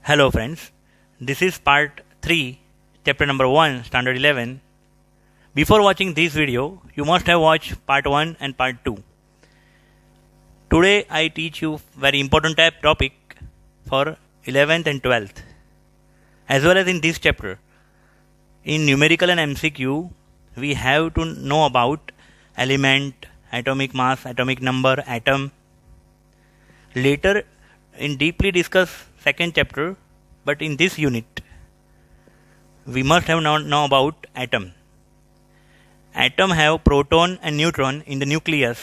Hello friends, this is part 3, chapter number 1, standard 11. Before watching this video, you must have watched part 1 and part 2. Today I teach you very important topic for 11th and 12th. As well as in this chapter, in numerical and MCQ, we have to know about element, atomic mass, atomic number, atom. Later, in deeply discuss second chapter, but in this unit, we must have know about atom. Atom have proton and neutron in the nucleus.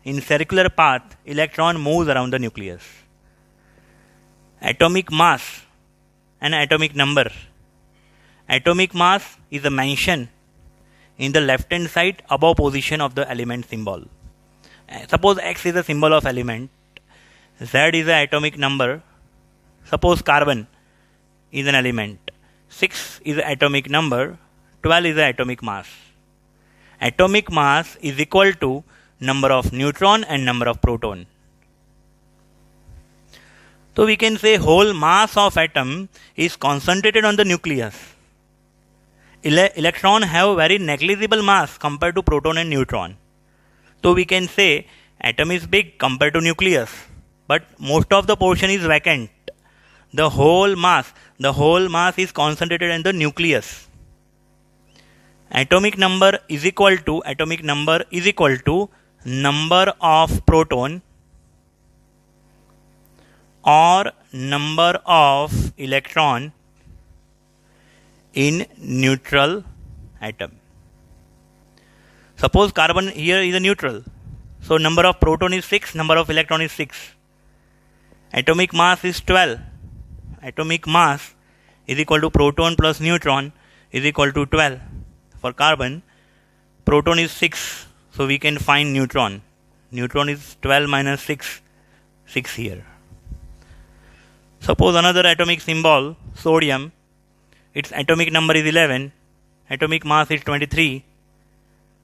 In circular path, electron moves around the nucleus. Atomic mass and atomic number. Atomic mass is a mention in the left hand side above position of the element symbol. Suppose X is a symbol of element, Z is an atomic number. Suppose carbon is an element, 6 is an atomic number, 12 is an atomic mass. Atomic mass is equal to number of neutron and number of proton. So we can say whole mass of atom is concentrated on the nucleus. Electron have very negligible mass compared to proton and neutron. So we can say atom is big compared to nucleus, but most of the portion is vacant. The whole mass is concentrated in the nucleus. Atomic number is equal to number of proton or number of electron in neutral atom. Suppose carbon here is a neutral. So number of proton is 6, number of electron is 6. Atomic mass is 12. Atomic mass is equal to proton plus neutron is equal to 12. For carbon, proton is 6. So we can find neutron. Neutron is 12 minus 6. 6 here. Suppose another atomic symbol, sodium. Its atomic number is 11. Atomic mass is 23.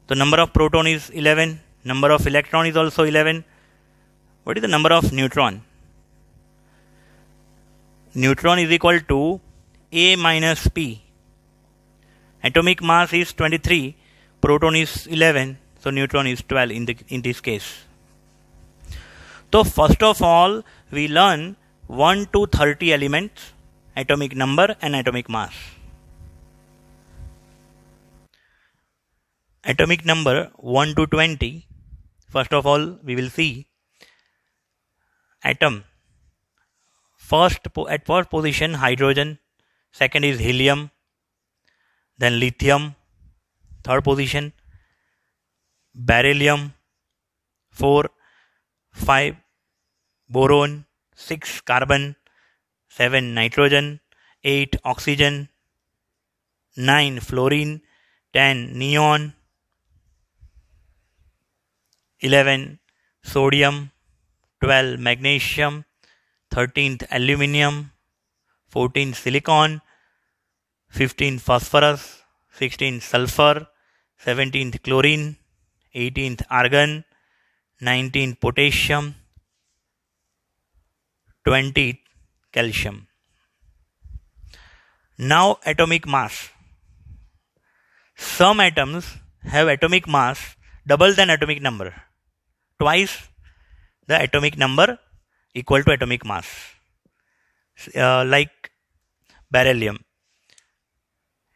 The number of proton is 11. Number of electron is also 11. What is the number of neutron? Neutron is equal to A minus P. Atomic mass is 23. Proton is 11. So neutron is 12 in this case. So first of all, we learn 1 to 30 elements, atomic number and atomic mass. Atomic number 1 to 20. First of all, we will see atom. At first position, hydrogen. Second is helium. Then lithium. Third position, beryllium. 4, 5, boron. 6, carbon. 7, nitrogen. 8, oxygen. 9, fluorine. 10, neon. 11, sodium. 12, magnesium. 13th, aluminium. 14, silicon. 15, phosphorus. 16, sulfur. 17th, chlorine. 18th, argon. 19th, potassium. 20th, calcium. Now atomic mass. Some atoms have atomic mass double than atomic number. Twice the atomic number equal to atomic mass. Like beryllium.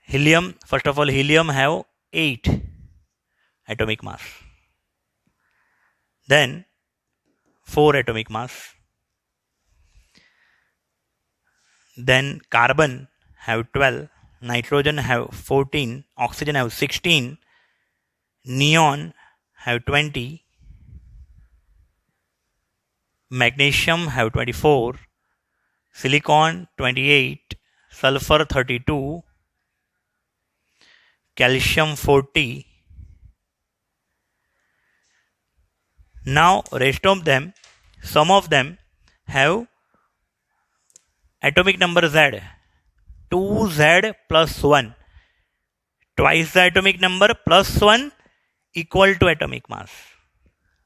Helium, first of all, helium have 8 atomic mass. Then 4 atomic mass. Then carbon have 12, nitrogen have 14, oxygen have 16, neon have 20, magnesium have 24, silicon 28, sulfur 32, calcium 40. Now rest of them, some of them have atomic number Z. 2Z plus 1. Twice the atomic number plus 1 equal to atomic mass.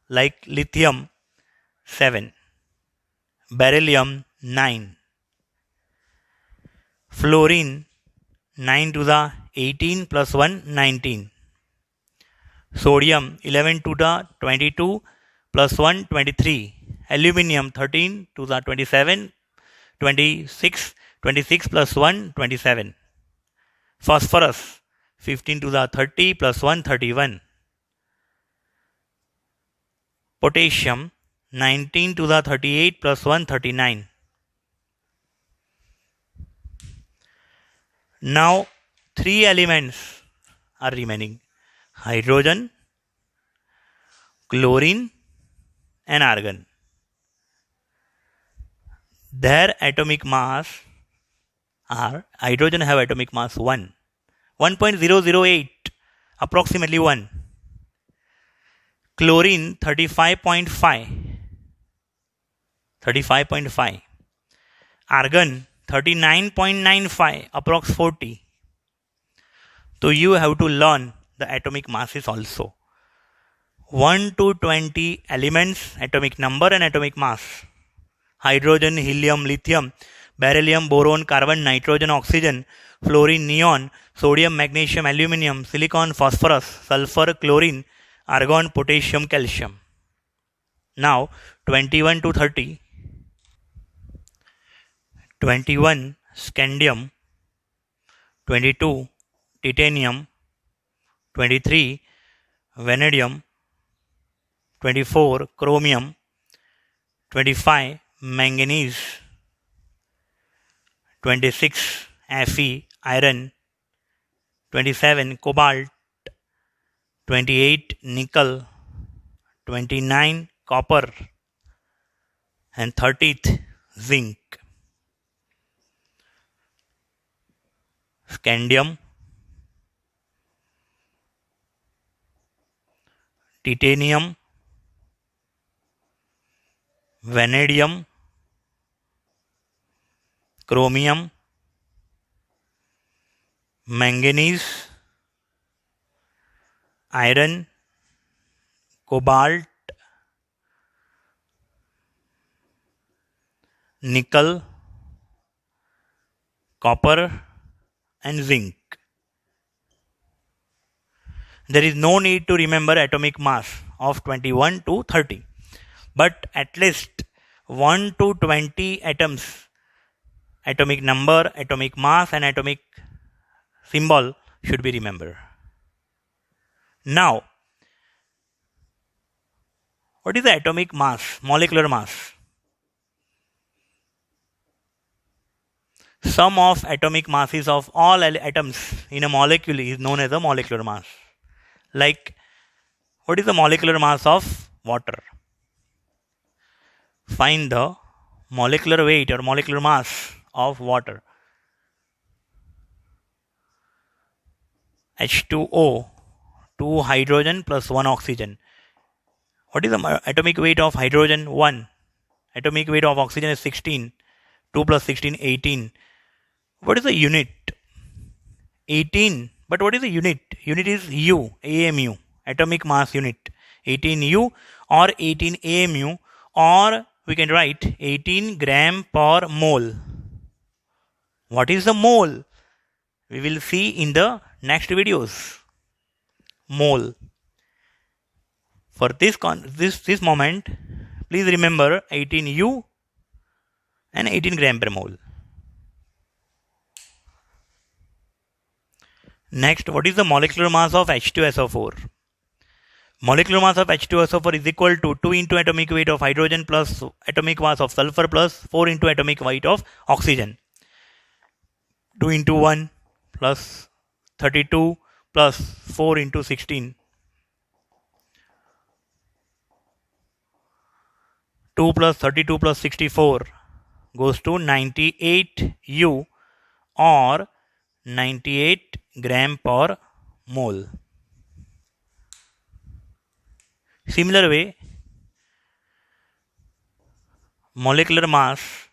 Like lithium 7. beryllium 9, Fluorine 9 to the 18 plus 1 19. Sodium 11 to the 22 plus 1 23. Aluminium 13 to the 27 26 26 plus 1 27. Phosphorus 15 to the 30 plus 1 31. Potassium 19 to the 38 plus 1 39. Now 3 elements are remaining: hydrogen, chlorine and argon. Their atomic mass are: hydrogen have atomic mass 1.008, approximately 1. Chlorine 35.5. Argon 39.95, approx 40. So you have to learn the atomic masses also. 1 to 20 elements, atomic number and atomic mass: hydrogen, helium, lithium, beryllium, boron, carbon, nitrogen, oxygen, fluorine, neon, sodium, magnesium, aluminium, silicon, phosphorus, sulfur, chlorine, argon, potassium, calcium. Now 21 to 30. 21 scandium, 22 titanium, 23 vanadium, 24 chromium, 25 manganese, 26 Fe iron, 27 cobalt, 28 nickel, 29 copper and 30th zinc. Scandium, titanium, vanadium, chromium, manganese, iron, cobalt, nickel, copper and zinc. There is no need to remember atomic mass of 21 to 30, but at least 1 to 20 atoms, atomic number, atomic mass and atomic symbol should be remembered. Now, what is the atomic mass, molecular mass? Sum of atomic masses of all atoms in a molecule is known as a molecular mass. Like, what is the molecular mass of water? Find the molecular weight or molecular mass of water. H2O, 2 hydrogen plus 1 oxygen. What is the atomic weight of hydrogen? 1. Atomic weight of oxygen is 16. 2 plus 16, 18. What is the unit? 18. But what is the unit? Unit is U, AMU, atomic mass unit. 18U or 18 AMU, or we can write 18 gram per mole. What is the mole? We will see in the next videos. Mole. For this moment, please remember 18U and 18 gram per mole. Next, what is the molecular mass of H2SO4? Molecular mass of H2SO4 is equal to 2 into atomic weight of hydrogen plus atomic mass of sulfur plus 4 into atomic weight of oxygen. 2 into 1 plus 32 plus 4 into 16. 2 plus 32 plus 64 goes to 98U or 98 gram per mole. Similar way, molecular mass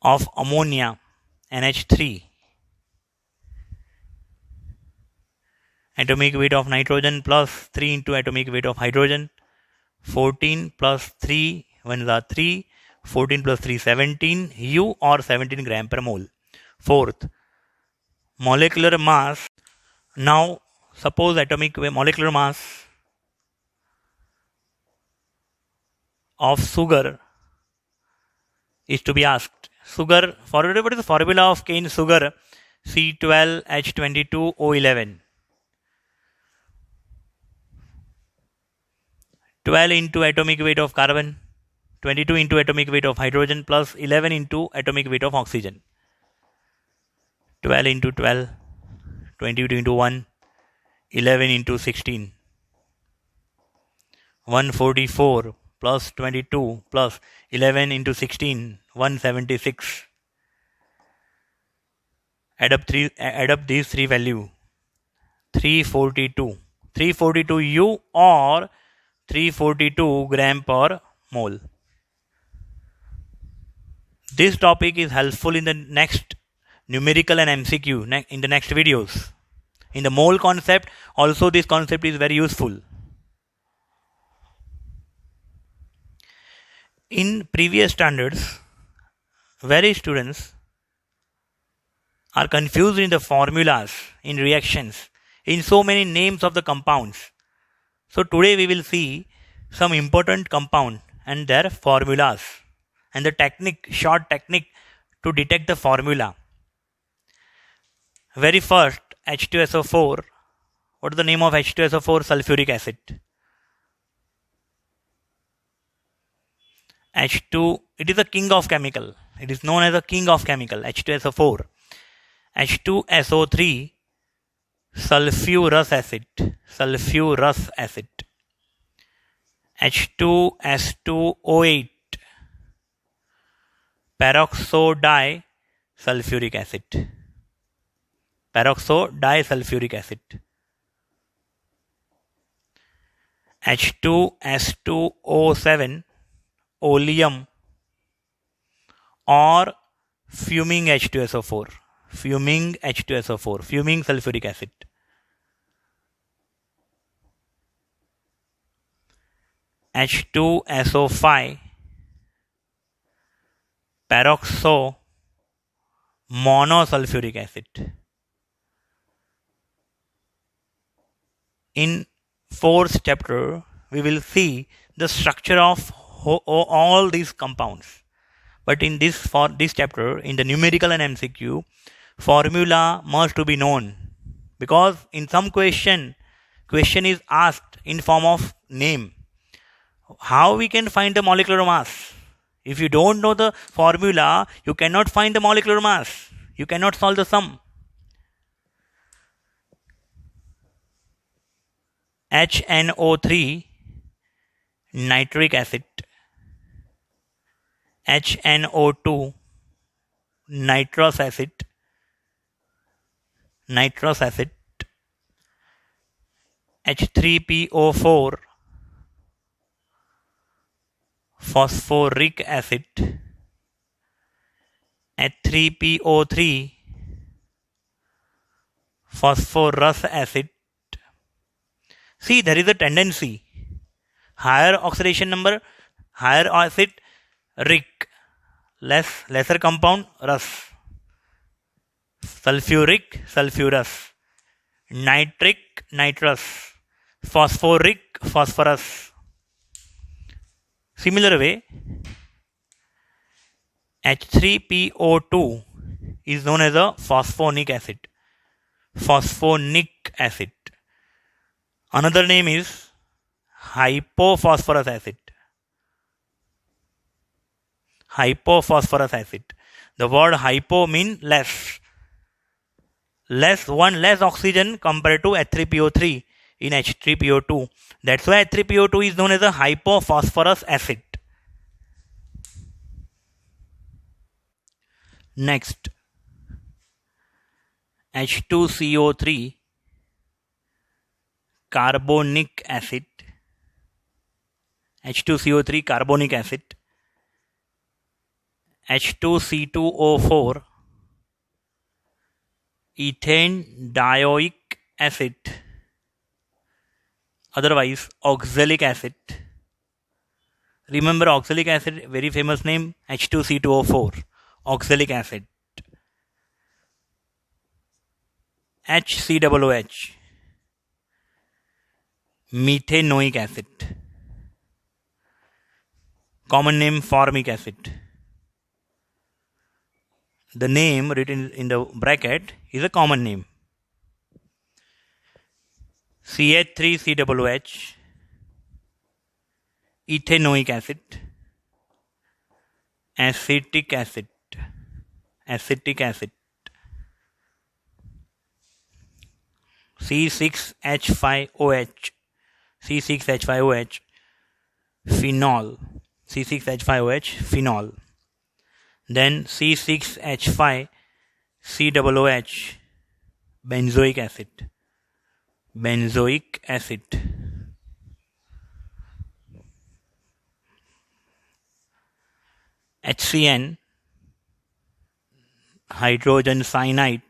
of ammonia NH3, atomic weight of nitrogen plus 3 into atomic weight of hydrogen, 14 plus 3, 1 is 3, 14 plus 3, 17 U or 17 gram per mole. Fourth, molecular mass. Now, suppose atomic molecular mass of sugar is to be asked. Sugar, what is the formula of cane sugar? C12H22O11. 12 into atomic weight of carbon, 22 into atomic weight of hydrogen plus 11 into atomic weight of oxygen. 12 into 12, 22 into 1, 11 into 16. 144 plus 22 plus 11 into 16, 176. Add up these three values. 342. 342 U or 342 gram per mole. This topic is helpful in the next numerical and MCQ in the next videos. In the mole concept, also this concept is very useful. In previous standards, various students are confused in the formulas, in reactions, in so many names of the compounds. So today we will see some important compound and their formulas and the short technique to detect the formula. Very first, H2SO4. What is the name of H2SO4? Sulfuric acid. H2, it is a king of chemical. It is known as a king of chemical, H2SO4. H2SO3, sulfurous acid. Sulfurous acid. H2S2O8, peroxodisulfuric acid. Peroxodisulfuric acid. H2S2O7, oleum or fuming H2SO4. Fuming H2SO4. Fuming sulfuric acid. H2SO5, peroxomonosulfuric acid. In fourth chapter, we will see the structure of all these compounds. But for this chapter, in the numerical and MCQ, formula must to be known, because in some question is asked in form of name. How we can find the molecular mass? If you don't know the formula, you cannot find the molecular mass. You cannot solve the sum. HNO3, nitric acid. HNO2, nitrous acid. Nitrous acid. H3PO4, phosphoric acid. H3PO3, phosphorus acid. See, there is a tendency. Higher oxidation number, higher acid, ric. Lesser compound, rus. Sulfuric, sulfurous. Nitric, nitrous. Phosphoric, phosphorus. Similar way, H3PO2 is known as a phosphonic acid. Phosphonic acid. Another name is hypophosphorus acid. Hypophosphorus acid. The word hypo means less. Less oxygen compared to H3PO3 in H3PO2. That's why H3PO2 is known as a hypophosphorus acid. Next, H2CO3, carbonic acid. H2CO3, carbonic acid. H2C2O4, ethane dioic acid, otherwise oxalic acid. Remember oxalic acid, very famous name, H2C2O4, oxalic acid. HCOOH, methanoic acid. Common name formic acid. The name written in the bracket is a common name. CH3COOH, ethanoic acid, acetic acid, C6H5OH, phenol, phenol. Then C6H5COOH, benzoic acid. HCN, hydrogen cyanide.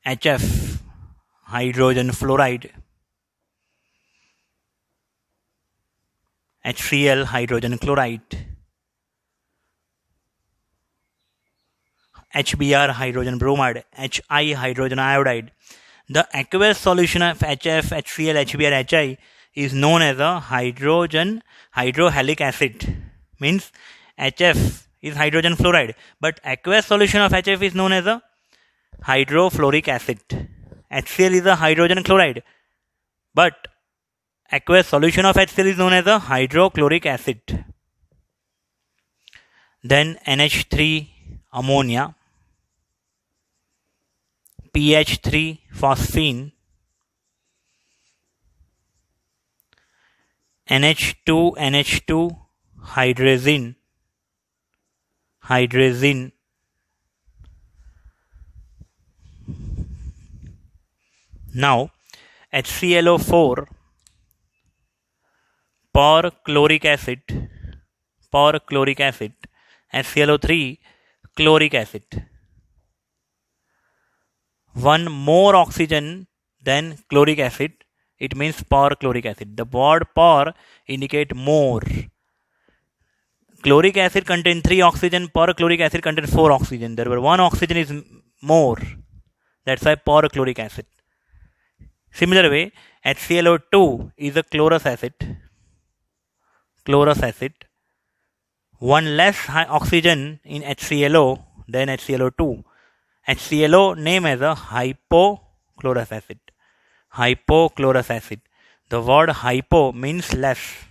HF, hydrogen fluoride. HCl, hydrogen chloride. HBr, hydrogen bromide. HI, hydrogen iodide. The aqueous solution of HF, HCl, HBr, HI is known as a hydrohalic acid. Means HF is hydrogen fluoride, but aqueous solution of HF is known as a hydrofluoric acid. HCl is a hydrogen chloride, but aqueous solution of HCl is known as a hydrochloric acid. Then NH3 ammonia, PH3 phosphine, NH2 hydrazine. Now HClO4, perchloric acid, HClO3, chloric acid. One more oxygen than chloric acid, it means perchloric acid. The word per indicate more. Chloric acid contains 3 oxygen, perchloric acid contains 4 oxygen. Therefore, 1 oxygen is more. That's why perchloric acid. Similar way, HClO2 is a chlorous acid. One less oxygen in HClO than HClO2. HClO name as a hypochlorous acid. The word hypo means less.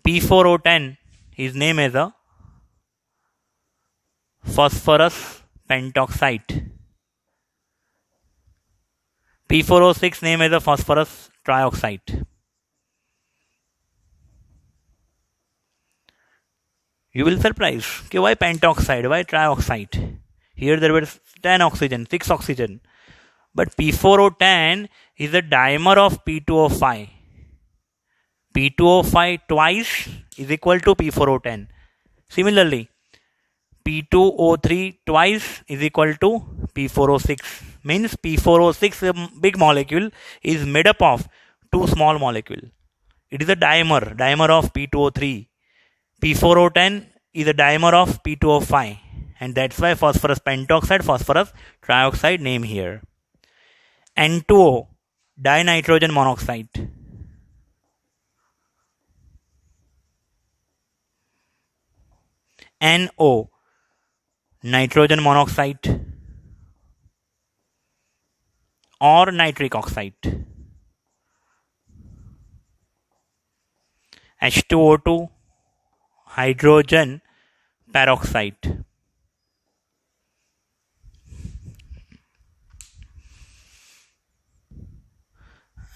P4O10 is named as a phosphorus pentoxide. P4O6 named as a phosphorus trioxide. You will surprise. Okay, why pentoxide? Why trioxide? Here there were 10 oxygen, 6 oxygen. But P4O10 is a dimer of P2O5. P2O5 twice is equal to P4O10. Similarly, P2O3 twice is equal to P4O6. Means P4O6, a big molecule, is made up of 2 small molecules. It is a dimer of P2O3. P4O10 is a dimer of P2O5. And that's why phosphorus pentoxide, phosphorus trioxide name here. N2O, dinitrogen monoxide. NO, nitrogen monoxide or nitric oxide. H2O2, hydrogen peroxide.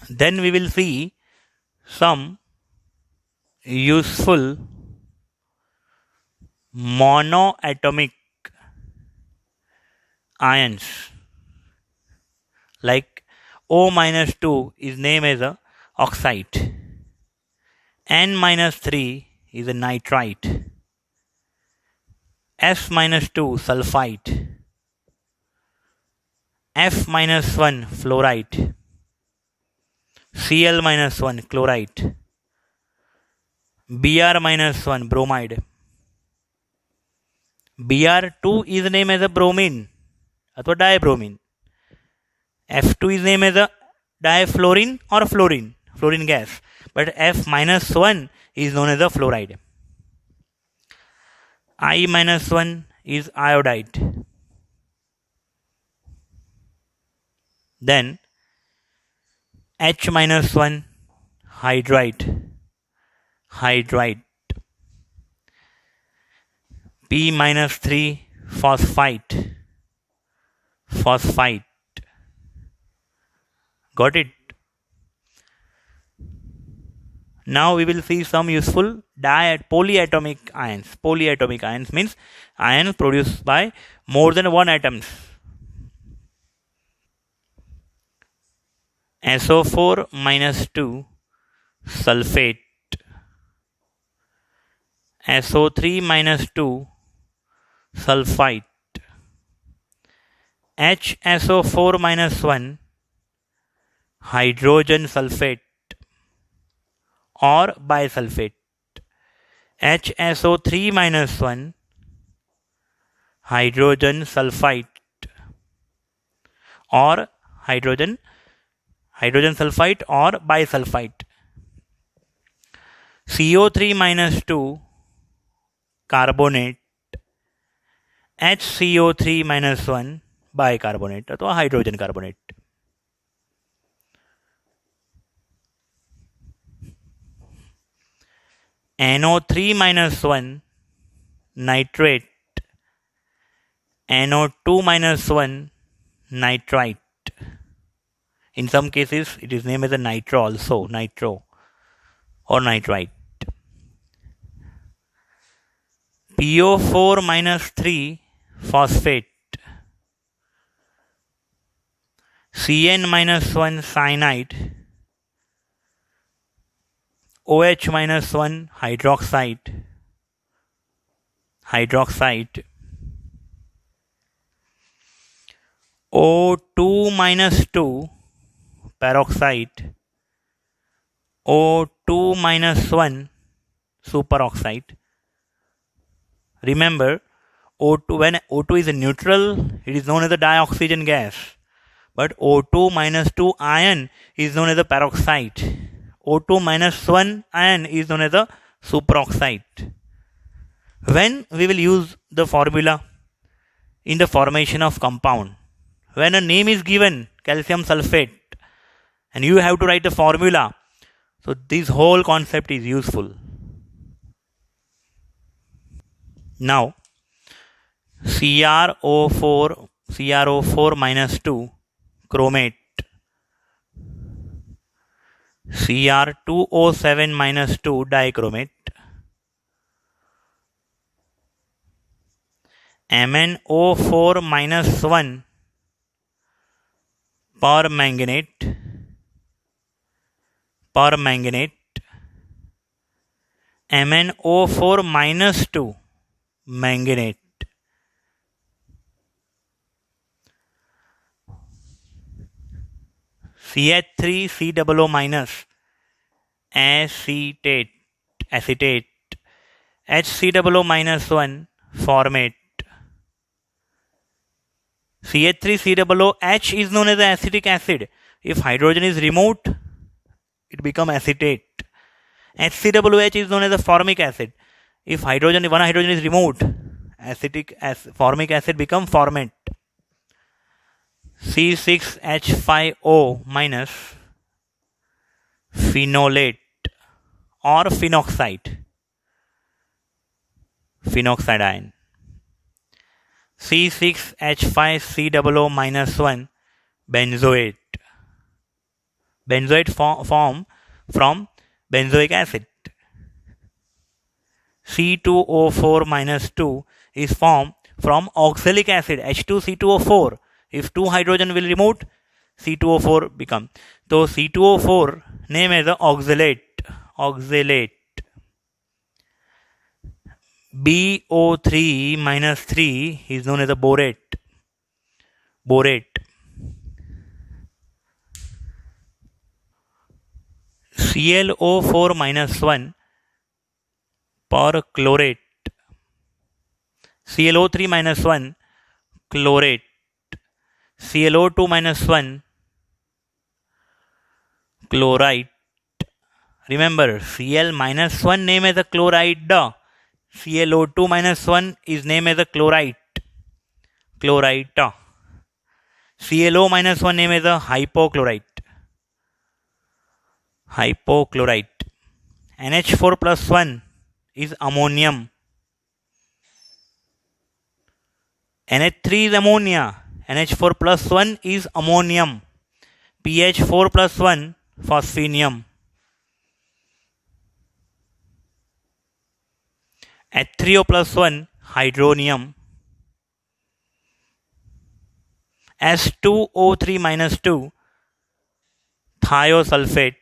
Then we will see some useful monoatomic ions, like O-2 is named as a oxide, N-3 is a nitrite, S-2 sulfite, F-1 fluorite, Cl-1 chlorite, Br-1 bromide, Br2 is named as a bromine अथवा dibromine. F2 is named as a difluorine or fluorine gas. But F-1 is known as a fluoride. I-1 is iodide. Then H-1 hydride. P-3 phosphite. Got it? Now we will see some useful polyatomic ions. Polyatomic ions means ions produced by more than one atoms. SO4 minus 2 sulfate. SO3 minus 2 sulfite. HSO4 minus 1 hydrogen sulfate or bisulfate. HSO3 minus 1 hydrogen sulfite or hydrogen sulfite or bisulfite. CO3 minus 2 carbonate. HCO3 minus 1 bicarbonate अथवा hydrogen carbonate. NO3 minus 1 nitrate. NO2 minus 1 nitrite. In some cases it is named as a nitro also, nitro or nitrite. PO4 minus 3 phosphate. CN minus 1 cyanide. OH minus 1 hydroxide. O2 minus 2 peroxide. O2 minus 1 superoxide. Remember, when O2 is a neutral, it is known as a dioxygen gas. But O2 minus 2 ion is known as a peroxide. O2 minus 1 ion is known as a superoxide. When we will use the formula in the formation of compound, when a name is given, calcium sulfate, and you have to write the formula, so this whole concept is useful. Now, CrO4 minus 2 chromate. Cr2O7 minus 2 dichromate. MnO4 minus 1 permanganate. MnO4 minus 2 manganate. CH3COO minus acetate. HCOO minus 1 formate. CH3COOH is known as acetic acid. If hydrogen is removed, it becomes acetate. HCOOH is known as a formic acid. If one hydrogen is removed, formic acid becomes formate. C6H5O minus phenolate or phenoxide ion. C6H5COO minus 1 benzoate. Benzoate form from benzoic acid. C2O4 minus 2 is formed from oxalic acid, H2C2O4. If 2 hydrogen will removed, C2O4 become. So C2O4 name as a oxalate. BO3 minus 3 is known as a borate. ClO4 minus 1 perchlorate. ClO3 minus 1 chlorate, ClO2 minus 1 chloride. Remember, Cl minus 1 name as a chloride. ClO2 minus 1 is named as a chloride. Chloride. ClO minus 1 name as a hypochlorite. Hypochlorite. NH4 plus 1 is ammonium. NH3 is ammonia. NH4 plus 1 is ammonium. PH4 plus 1 phosphinium. H3O plus 1 hydronium. S2O3 minus 2 thiosulfate.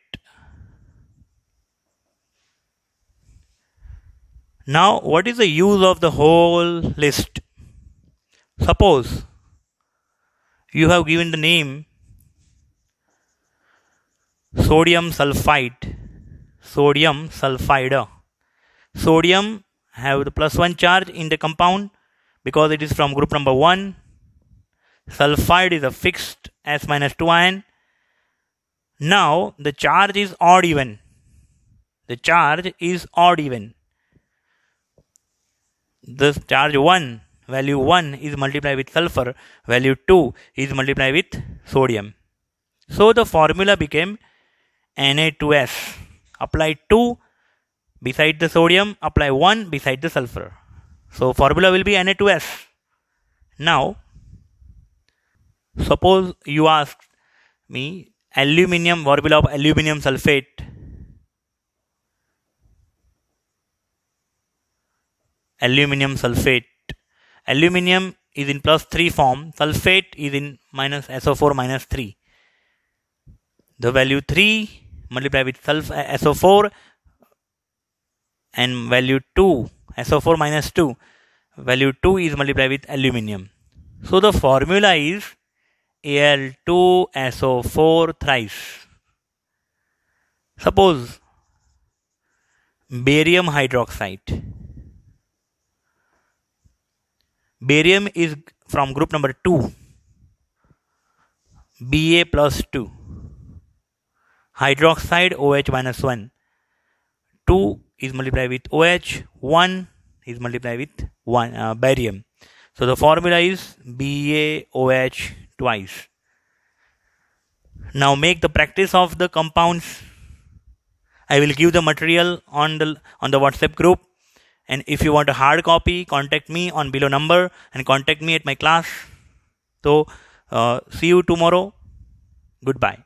Now, what is the use of the whole list? Suppose you have given the name sodium sulfide. Sodium sulfide. Sodium have the plus 1 charge in the compound because it is from group number 1. Sulfide is a fixed S minus 2 ion. Now the charge is odd even. The charge is odd even. This charge 1, value 1 is multiplied with sulfur, value 2 is multiplied with sodium. So the formula became Na2S. Apply 2 beside the sodium, apply 1 beside the sulfur. So formula will be Na2S. Now, suppose you ask me aluminium, formula of aluminium sulfate. Aluminium sulfate. Aluminium is in plus 3 form. Sulfate is in minus SO4 minus 3. The value 3 multiplied with SO4 and value 2, SO4 minus 2, value 2 is multiplied with aluminium. So the formula is Al2SO4 thrice. Suppose barium hydroxide. Barium is from group number 2, Ba plus 2. Hydroxide OH minus 1. 2 is multiplied with OH, 1 is multiplied with barium. So the formula is BaOH twice. Now make the practice of the compounds. I will give the material on the WhatsApp group, and if you want a hard copy, contact me on below number and contact me at my class. So see you tomorrow. Goodbye.